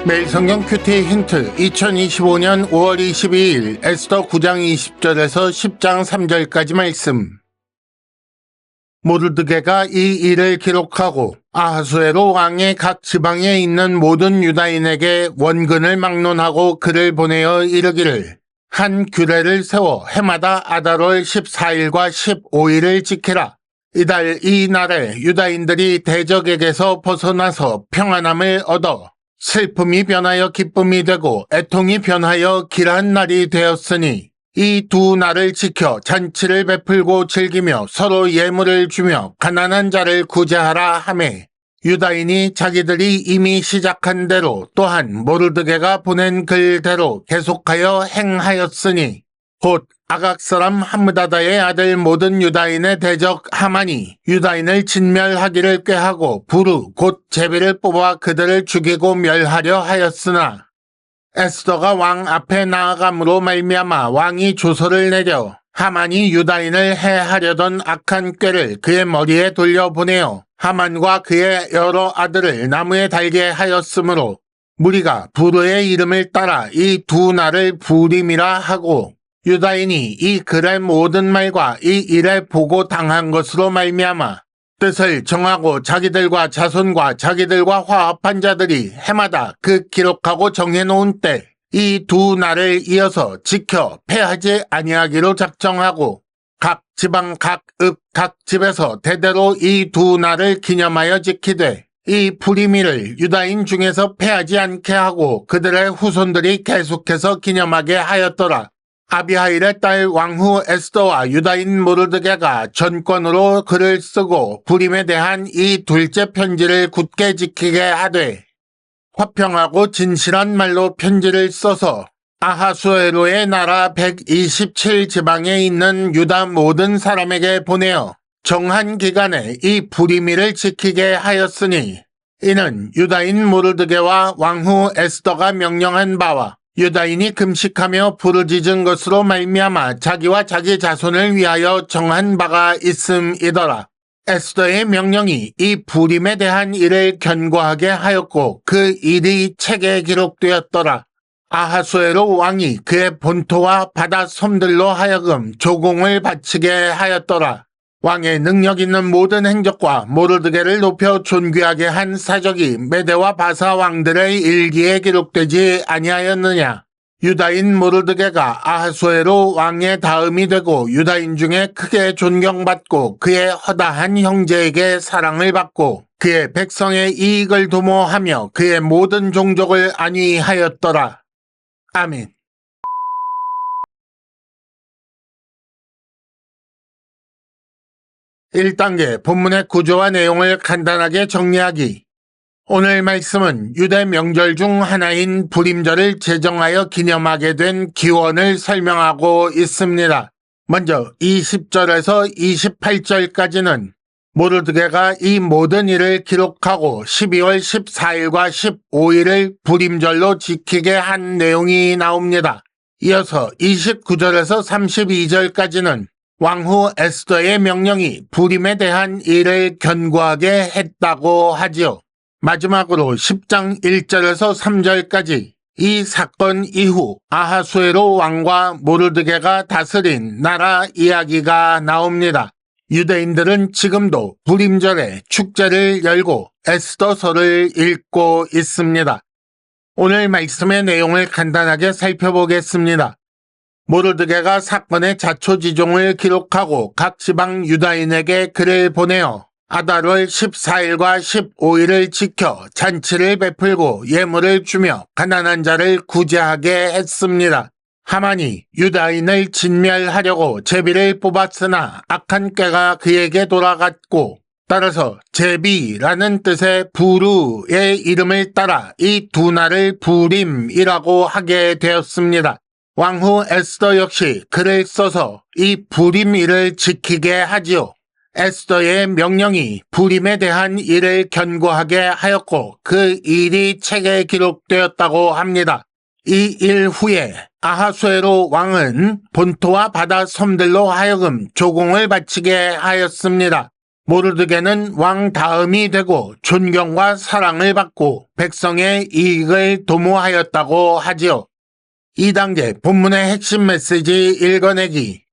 매일 성경 큐티 힌트 2025년 5월 22일 에스더 9장 20절에서 10장 3절까지 말씀. 모르드게가 이 일을 기록하고 아하수에로 왕의 각 지방에 있는 모든 유다인에게 원근을 막론하고 글을 보내어 이르기를 한 규례를 세워 해마다 아달월 14일과 15일을 지키라. 이달 이 날에 유다인들이 대적에게서 벗어나서 평안함을 얻어 슬픔이 변하여 기쁨이 되고 애통이 변하여 길한 날이 되었으니 이 두 날을 지켜 잔치를 베풀고 즐기며 서로 예물을 주며 가난한 자를 구제하라 하매 유다인이 자기들이 이미 시작한 대로 또한 모르드게가 보낸 글대로 계속하여 행하였으니 곧 아각 사람 함므다다의 아들 모든 유다인의 대적 하만이 유다인을 진멸하기를 꾀하고 부르 곧 제비를 뽑아 그들을 죽이고 멸하려 하였으나 에스더가 왕 앞에 나아감으로 말미암아 왕이 조서를 내려 하만이 유다인을 해하려던 악한 꾀를 그의 머리에 돌려보내어 하만과 그의 여러 아들을 나무에 달게 하였으므로 무리가 부르의 이름을 따라 이 두 날을 부림이라 하고 유다인이 이 글의 모든 말과 이 일에 보고 당한 것으로 말미암아 뜻을 정하고 자기들과 자손과 자기들과 화합한 자들이 해마다 그 기록하고 정해놓은 때 이 두 날을 이어서 지켜 패하지 아니하기로 작정하고 각 지방 각 읍 각 집에서 대대로 이 두 날을 기념하여 지키되 이 부리미를 유다인 중에서 패하지 않게 하고 그들의 후손들이 계속해서 기념하게 하였더라. 아비하일의 딸 왕후 에스더와 유다인 모르드게가 전권으로 글을 쓰고 부림에 대한 이 둘째 편지를 굳게 지키게 하되 화평하고 진실한 말로 편지를 써서 아하수에로의 나라 127지방에 있는 유다 모든 사람에게 보내어 정한 기간에 이 부리미를 지키게 하였으니 이는 유다인 모르드게와 왕후 에스더가 명령한 바와 유다인이 금식하며 부르짖은 것으로 말미암아 자기와 자기 자손을 위하여 정한 바가 있음이더라. 에스더의 명령이 이 부림에 대한 일을 견고하게 하였고 그 일이 책에 기록되었더라. 아하수에로 왕이 그의 본토와 바다 섬들로 하여금 조공을 바치게 하였더라. 왕의 능력 있는 모든 행적과 모르드게를 높여 존귀하게 한 사적이 메대와 바사 왕들의 일기에 기록되지 아니하였느냐. 유다인 모르드게가 아하수에로 왕의 다음이 되고 유다인 중에 크게 존경받고 그의 허다한 형제에게 사랑을 받고 그의 백성의 이익을 도모하며 그의 모든 종족을 안위하였더라. 아멘. (1단계) 본문의 구조와 내용을 간단하게 정리하기. 오늘 말씀은 유대 명절 중 하나인 부림절을 제정하여 기념하게 된 기원을 설명하고 있습니다. 먼저 20절에서 28절까지는 모르드게가 이 모든 일을 기록하고 12월 14일과 15일을 부림절로 지키게 한 내용이 나옵니다. 이어서 29절에서 32절까지는 왕후 에스더의 명령이 부림에 대한 일을 견고하게 했다고 하지요. 마지막으로 10장 1절에서 3절까지 이 사건 이후 아하수에로 왕과 모르드게가 다스린 나라 이야기가 나옵니다. 유대인들은 지금도 부림절에 축제를 열고 에스더서를 읽고 있습니다. 오늘 말씀의 내용을 간단하게 살펴보겠습니다. 모르드게가 사건의 자초지종을 기록하고 각 지방 유다인에게 글을 보내어 아달월 14일과 15일을 지켜 잔치를 베풀고 예물을 주며 가난한 자를 구제하게 했습니다. 하만이 유다인을 진멸하려고 제비를 뽑았으나 악한 꾀가 그에게 돌아갔고 따라서 제비라는 뜻의 부르의 이름을 따라 이 두 날을 부림이라고 하게 되었습니다. 왕후 에스더 역시 글을 써서 이 부림일을 지키게 하지요. 에스더의 명령이 부림에 대한 일을 견고하게 하였고 그 일이 책에 기록되었다고 합니다. 이 일 후에 아하수에로 왕은 본토와 바다 섬들로 하여금 조공을 바치게 하였습니다. 모르드게는 왕 다음이 되고 존경과 사랑을 받고 백성의 이익을 도모하였다고 하지요. 2단계 본문의 핵심 메시지 읽어내기.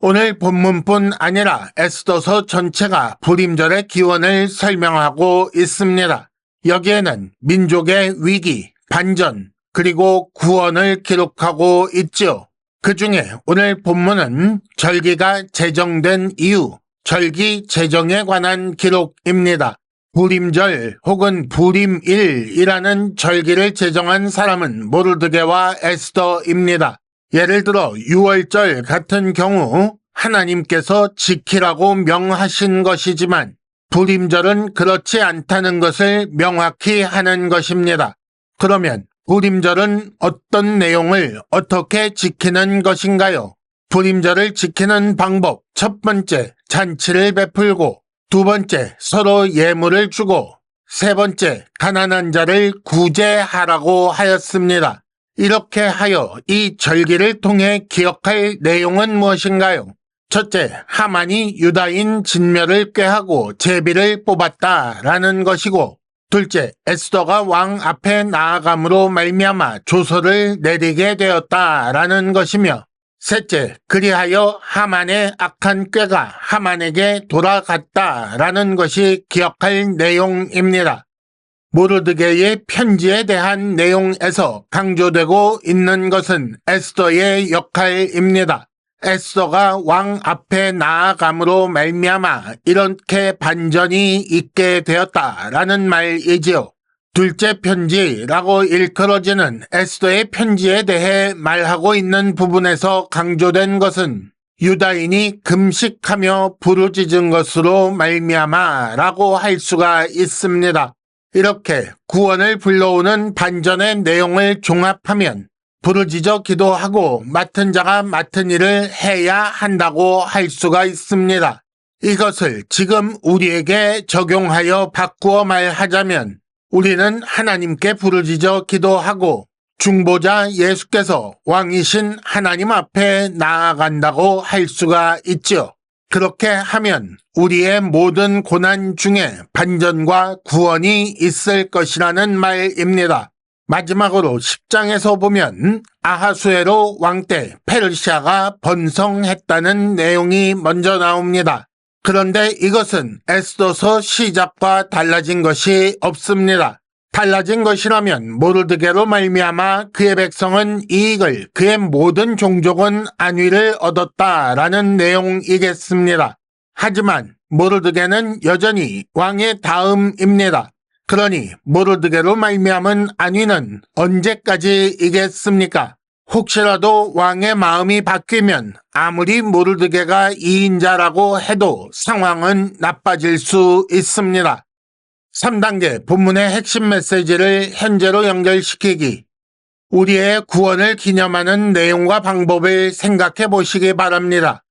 오늘 본문뿐 아니라 에스더서 전체가 불임절의 기원을 설명하고 있습니다. 여기에는 민족의 위기, 반전, 그리고 구원을 기록하고 있지요. 그 중에 오늘 본문은 절기가 제정된 이유, 절기 제정에 관한 기록입니다. 불임절 혹은 불임일이라는 절기를 제정한 사람은 모르드게와 에스더입니다. 예를 들어 6월절 같은 경우 하나님께서 지키라고 명하신 것이지만 불임절은 그렇지 않다는 것을 명확히 하는 것입니다. 그러면 불임절은 어떤 내용을 어떻게 지키는 것인가요? 불임절을 지키는 방법, 첫 번째, 잔치를 베풀고, 두 번째, 서로 예물을 주고, 세 번째, 가난한 자를 구제하라고 하였습니다. 이렇게 하여 이 절기를 통해 기억할 내용은 무엇인가요? 첫째, 하만이 유다인 진멸을 꾀하고 제비를 뽑았다라는 것이고, 둘째, 에스더가 왕 앞에 나아감으로 말미암아 조서를 내리게 되었다라는 것이며, 셋째, 그리하여 하만의 악한 꾀가 하만에게 돌아갔다라는 것이 기억할 내용입니다. 모르드게의 편지에 대한 내용에서 강조되고 있는 것은 에스더의 역할입니다. 에스더가 왕 앞에 나아감으로 말미암아 이렇게 반전이 있게 되었다라는 말이지요. 둘째 편지라고 일컬어지는 에스더의 편지에 대해 말하고 있는 부분에서 강조된 것은 유다인이 금식하며 부르짖은 것으로 말미암아라고 할 수가 있습니다. 이렇게 구원을 불러오는 반전의 내용을 종합하면 부르짖어 기도하고 맡은 자가 맡은 일을 해야 한다고 할 수가 있습니다. 이것을 지금 우리에게 적용하여 바꾸어 말하자면 우리는 하나님께 부르짖어 기도하고 중보자 예수께서 왕이신 하나님 앞에 나아간다고 할 수가 있지요. 그렇게 하면 우리의 모든 고난 중에 반전과 구원이 있을 것이라는 말입니다. 마지막으로 10장에서 보면 아하수에로 왕 때 페르시아가 번성했다는 내용이 먼저 나옵니다. 그런데 이것은 에스더서 시작과 달라진 것이 없습니다. 달라진 것이라면 모르드게로 말미암아 그의 백성은 이익을, 그의 모든 종족은 안위를 얻었다라는 내용이겠습니다. 하지만 모르드게는 여전히 왕의 다음입니다. 그러니 모르드게로 말미암은 안위는 언제까지이겠습니까? 혹시라도 왕의 마음이 바뀌면 아무리 모르드게가 2인자라고 해도 상황은 나빠질 수 있습니다. 3단계 본문의 핵심 메시지를 현재로 연결시키기. 우리의 구원을 기념하는 내용과 방법을 생각해 보시기 바랍니다.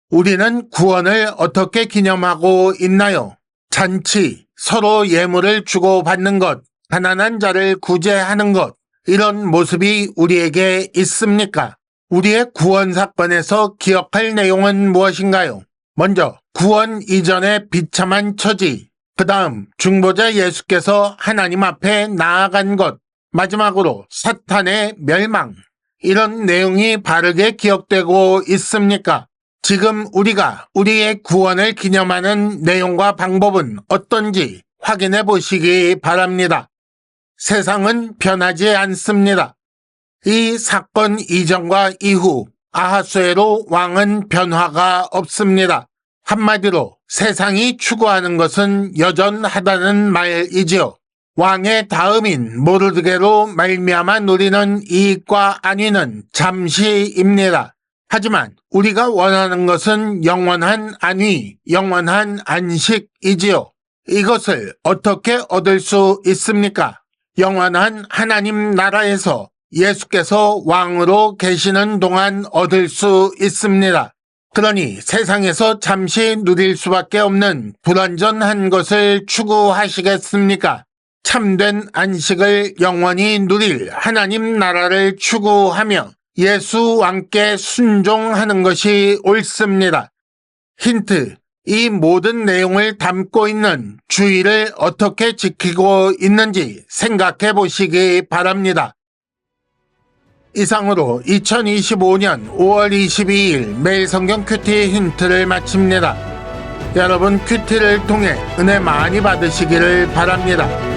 우리는 구원을 어떻게 기념하고 있나요? 잔치, 서로 예물을 주고받는 것, 가난한 자를 구제하는 것, 이런 모습이 우리에게 있습니까? 우리의 구원 사건에서 기억할 내용은 무엇인가요? 먼저 구원 이전의 비참한 처지, 그 다음 중보자 예수께서 하나님 앞에 나아간 것, 마지막으로 사탄의 멸망, 이런 내용이 바르게 기억되고 있습니까? 지금 우리가 우리의 구원을 기념하는 내용과 방법은 어떤지 확인해 보시기 바랍니다. 세상은 변하지 않습니다. 이 사건 이전과 이후 아하수에로 왕은 변화가 없습니다. 한마디로 세상이 추구하는 것은 여전하다는 말이지요. 왕의 다음인 모르드게로 말미암아 누리는 이익과 안위는 잠시입니다. 하지만 우리가 원하는 것은 영원한 안위, 영원한 안식이지요. 이것을 어떻게 얻을 수 있습니까? 영원한 하나님 나라에서 예수께서 왕으로 계시는 동안 얻을 수 있습니다. 그러니 세상에서 잠시 누릴 수밖에 없는 불완전한 것을 추구하시겠습니까? 참된 안식을 영원히 누릴 하나님 나라를 추구하며 예수 왕께 순종하는 것이 옳습니다. 힌트, 이 모든 내용을 담고 있는 주의를 어떻게 지키고 있는지 생각해 보시기 바랍니다. 이상으로 2025년 5월 22일 매일 성경 큐티 힌트를 마칩니다. 여러분 큐티를 통해 은혜 많이 받으시기를 바랍니다.